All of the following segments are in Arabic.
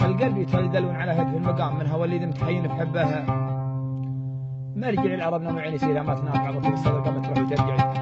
القلب يتدلون على هدف المقام منها والذي متحين بحبها مرجع العرب نوم عيني سيرها ما تنافع وفي الصدقه ما تروح وترجع.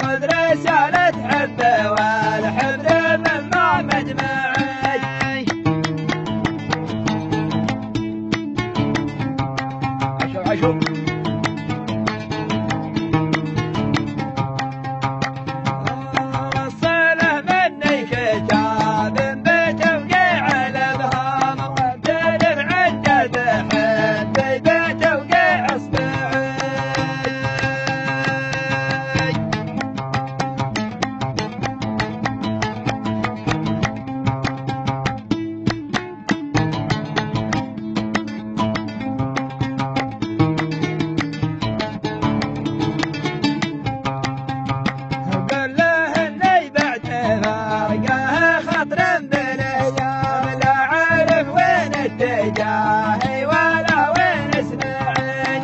خذ رسالة حبه والحبر من ما مجمعي. عشو وصله مني كتاب بتوقيع الابهام وابتلف عدد حبي بتوقيع اصبعي. جاهي ولا وين اسمعي.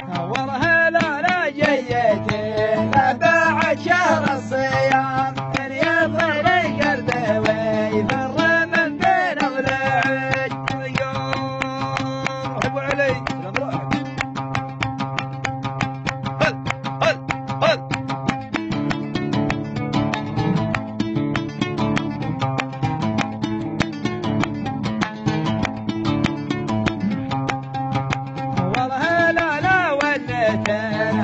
نورها لا جيتي لا بعد شهر الصيام ان يطير قلبي ويفر من بين اضلاعي. ابو علي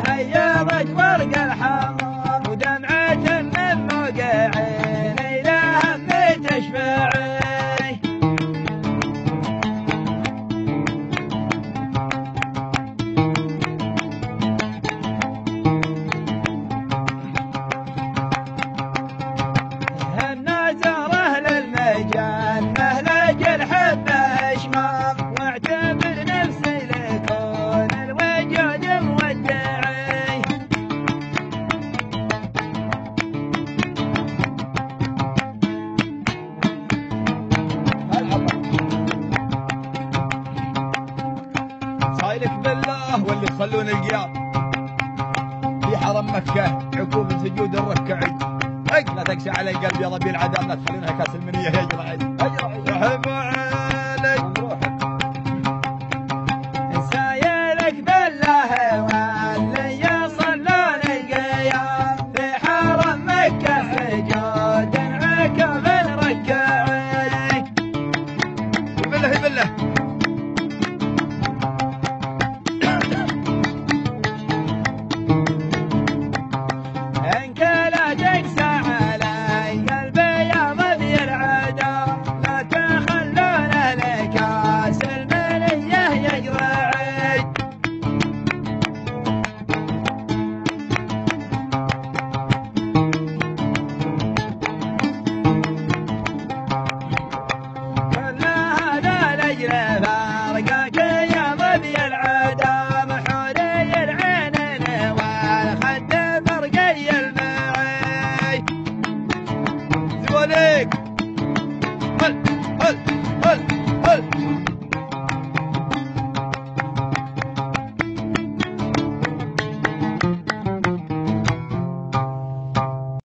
هيضت ورق الحمام ودمعة من موقع عيني لا همي تشفعي. النازر اهل المجال مهلج الحبه اشمام واعتبر نفسي لكون الوجود مودعي. صايلك بالله واللي تخلون القيام في حرم مكة عقوب سجود الركعي. لا تقسى علي قلبي يا ربي العذاب لا تخلونها كاس المنية. يجرعي يحب